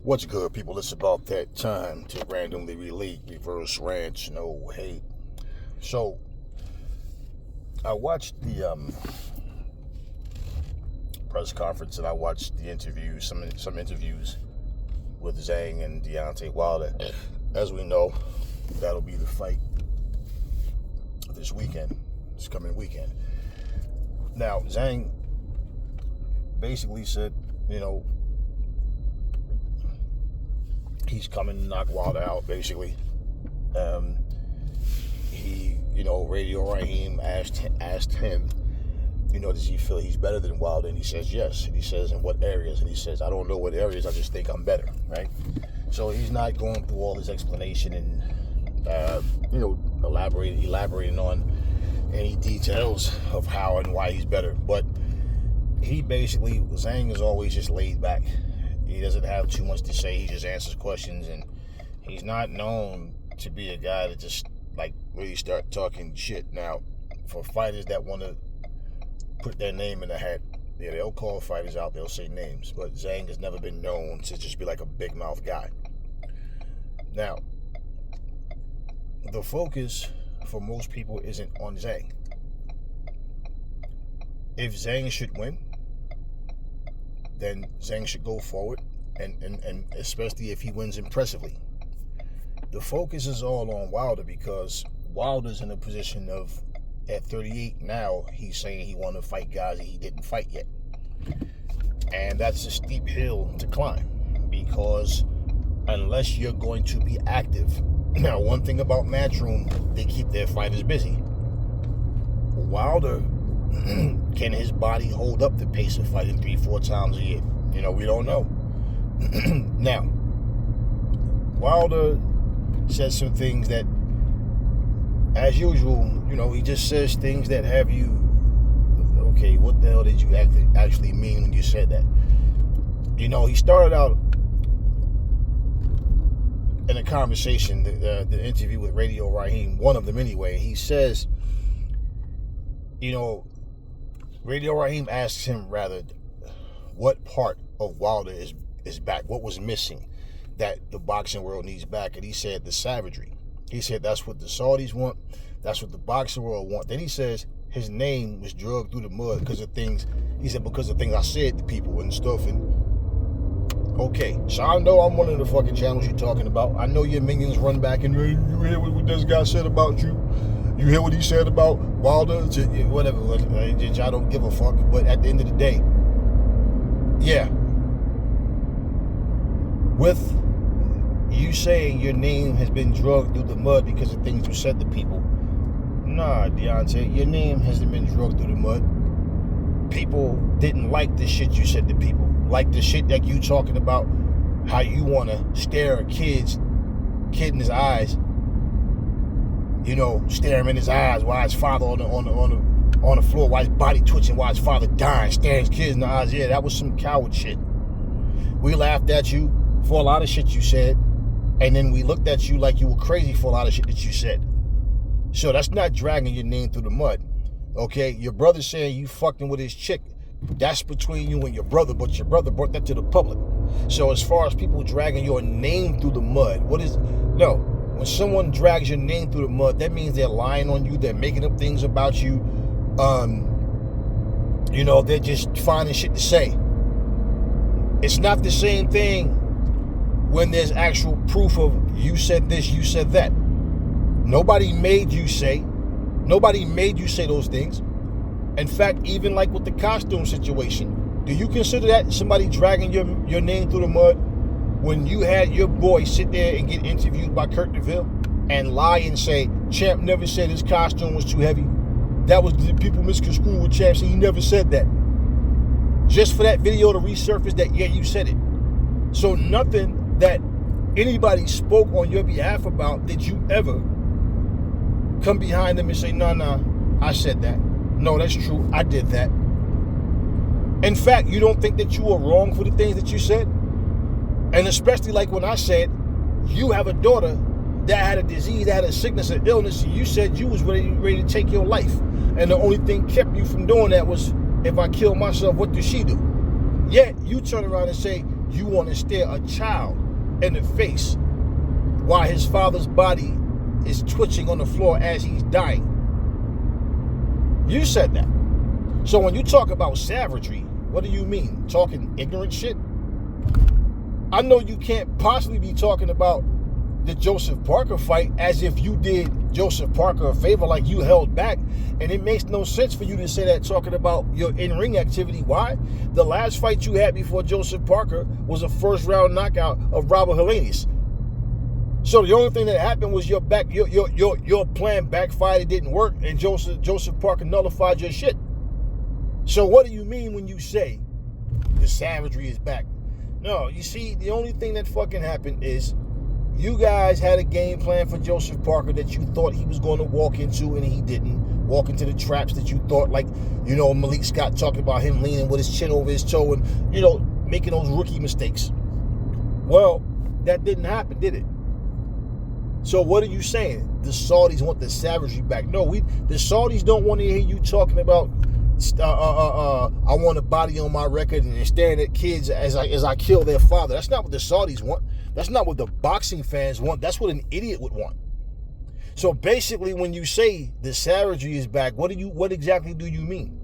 What's good, people? It's about that time to randomly relate, reverse rants, no hate. So, I watched the press conference and I watched the interviews, some interviews with Zhang and Deontay Wilder. As we know, that'll be the fight this coming weekend. Now, Zhang basically said, he's coming to knock Wilder out, basically. Radio Raheem asked him, does he feel he's better than Wilder? And he says yes. And he says, in what areas? And he says, I don't know what areas, I just think I'm better, right? So he's not going through all his explanation and, elaborating on any details of how and why he's better. But Zhang is always just laid back. He doesn't have too much to say. He just answers questions, and he's not known to be a guy that just really start talking shit. Now, for fighters that want to put their name in the hat, they'll call fighters out, they'll say names, but Zhang has never been known to just be like a big mouth guy. Now, the focus for most people isn't on Zhang. If Zhang should win, then Zhang should go forward, and especially if he wins impressively. The focus is all on Wilder because Wilder's in a position of, at 38 now, he's saying he want to fight guys that he didn't fight yet. And that's a steep hill to climb because unless you're going to be active. Now, one thing about Matchroom, they keep their fighters busy. Wilder, can his body hold up the pace of fighting 3-4 times a year? We don't know. Now, Wilder says some things that, as usual, he just says things that have you, okay, what the hell did you actually mean when you said that? He started out in a conversation, the interview with Radio Raheem, one of them anyway. He says, Radio Raheem asks him, rather, what part of Wilder is back? What was missing that the boxing world needs back? And he said the savagery. He said that's what the Saudis want. That's what the boxing world want. Then he says his name was drugged through the mud because of things. He said because of things I said to people and stuff. And okay, so I know I'm one of the fucking channels you're talking about. I know your minions run back and you hear what this guy said about you. You hear what he said about Wilder? Whatever. I don't give a fuck. But at the end of the day, yeah. With you saying your name has been drugged through the mud because of things you said to people. Nah, Deontay, your name hasn't been drugged through the mud. People didn't like the shit you said to people. Like the shit that you talking about, how you want to stare a kid in his eyes. Stare him in his eyes while his father on the floor, while his body twitching, while his father dying, staring his kids in the eyes. Yeah, that was some coward shit. We laughed at you for a lot of shit you said, and then we looked at you like you were crazy for a lot of shit that you said. So that's not dragging your name through the mud, okay? Your brother saying you fucking with his chick, that's between you and your brother, but your brother brought that to the public. So as far as people dragging your name through the mud, when someone drags your name through the mud, that means they're lying on you, they're making up things about you, they're just finding shit to say. It's not the same thing when there's actual proof of you said this, you said that. Nobody made you say those things. In fact, even like with the costume situation, do you consider that somebody dragging your name through the mud when you had your boy sit there and get interviewed by Kurt DeVille and lie and say, Champ never said his costume was too heavy? That was the people misconstrued with Champ, so he never said that. Just for that video to resurface that, yeah, you said it. So nothing that anybody spoke on your behalf about did you ever come behind them and say, nah, I said that. No, that's true, I did that. In fact, you don't think that you were wrong for the things that you said? And especially like when I said, you have a daughter that had a disease, that had a sickness, an illness, and you said you was ready to take your life. And the only thing kept you from doing that was, if I kill myself, what does she do? Yet, you turn around and say, you want to stare a child in the face while his father's body is twitching on the floor as he's dying. You said that. So when you talk about savagery, what do you mean? Talking ignorant shit? I know you can't possibly be talking about the Joseph Parker fight as if you did Joseph Parker a favor, like you held back. And it makes no sense for you to say that talking about your in-ring activity. Why? The last fight you had before Joseph Parker was a first-round knockout of Robert Helenius. So the only thing that happened was your plan backfired, it didn't work, and Joseph Parker nullified your shit. So what do you mean when you say the savagery is back? No, you see, the only thing that fucking happened is you guys had a game plan for Joseph Parker that you thought he was going to walk into, and he didn't. Walk into the traps that you thought, like, Malik Scott talking about him leaning with his chin over his toe and, making those rookie mistakes. Well, that didn't happen, did it? So what are you saying? The Saudis want the savagery back. No, the Saudis don't want to hear you talking about I want a body on my record and staring at kids as I kill their father. That's not what the Saudis want. That's not what the boxing fans want. That's what an idiot would want. So basically, when you say the savagery is back, what exactly do you mean?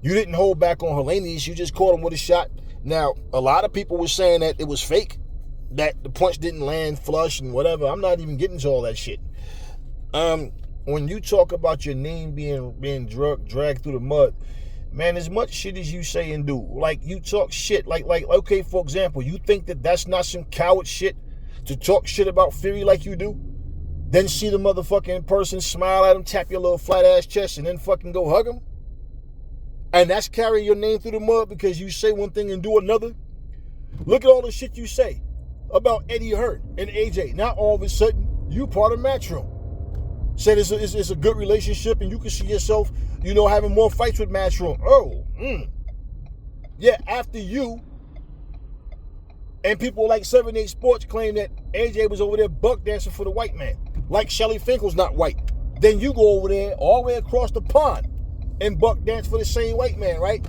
You didn't hold back on Helenius. You just caught him with a shot. Now, a lot of people were saying that it was fake, that the punch didn't land flush and whatever. I'm not even getting to all that shit. When you talk about your name being dragged through the mud, man, as much shit as you say and do, like you talk shit, like okay, for example, you think that that's not some coward shit to talk shit about Fury like you do? Then see the motherfucking person, smile at him, tap your little flat ass chest, and then fucking go hug him? And that's carrying your name through the mud because you say one thing and do another? Look at all the shit you say about Eddie Hurt and AJ. Now all of a sudden, you part of Matchroom. Said it's a good relationship and you can see yourself, having more fights with Matchroom. Yeah, after you and people like 7-8 Sports claim that AJ was over there buck dancing for the white man, like Shelly Finkel's not white. Then you go over there all the way across the pond and buck dance for the same white man, right?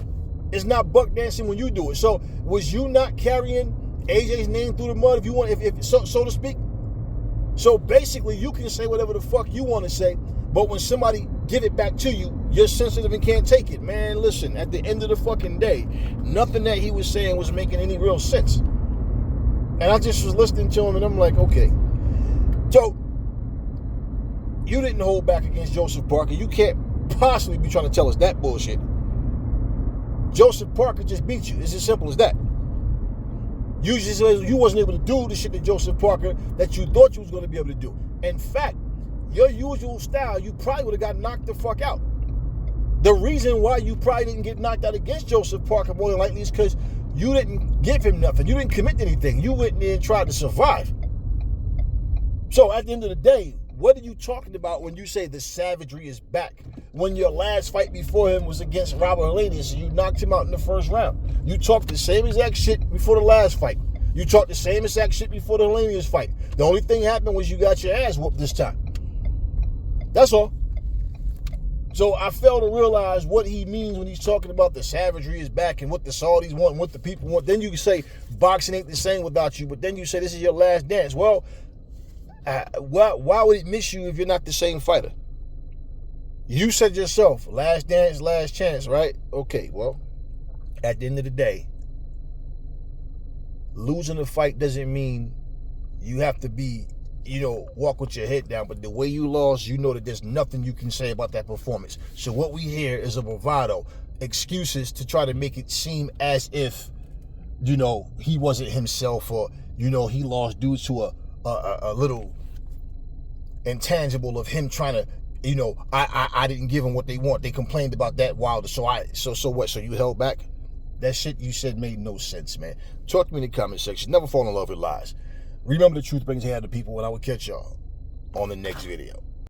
It's not buck dancing when you do it. So was you not carrying AJ's name through the mud, if so to speak? So basically, you can say whatever the fuck you want to say, but when somebody give it back to you, you're sensitive and can't take it. Man, listen, at the end of the fucking day, nothing that he was saying was making any real sense. And I just was listening to him, and I'm like, okay. So, you didn't hold back against Joseph Parker. You can't possibly be trying to tell us that bullshit. Joseph Parker just beat you. It's as simple as that. You just you wasn't able to do the shit that Joseph Parker that you thought you was going to be able to do. In fact, your usual style, you probably would have got knocked the fuck out. The reason why you probably didn't get knocked out against Joseph Parker more than likely is because you didn't give him nothing. You didn't commit to anything. You went there and tried to survive. So at the end of the day, what are you talking about when you say the savagery is back? When your last fight before him was against Robert Helenius and you knocked him out in the first round. You talked the same exact shit before the last fight. You talked the same exact shit before the Helenius fight. The only thing happened was you got your ass whooped this time. That's all. So I fail to realize what he means when he's talking about the savagery is back and what the Saudis want and what the people want. Then you can say boxing ain't the same without you, but then you say this is your last dance. Well, why would it miss you if you're not the same fighter? You said yourself, last dance, last chance, right? Okay, well, at the end of the day, losing a fight doesn't mean you have to be, walk with your head down. But the way you lost, you know that there's nothing you can say about that performance. So what we hear is a bravado, excuses to try to make it seem as if, he wasn't himself or, he lost due to a little intangible of him trying to, I didn't give them what they want. They complained about that Wilder. So what? So you held back? That shit you said made no sense, man. Talk to me in the comment section. Never fall in love with lies. Remember, the truth brings hair to people, and I will catch y'all on the next video.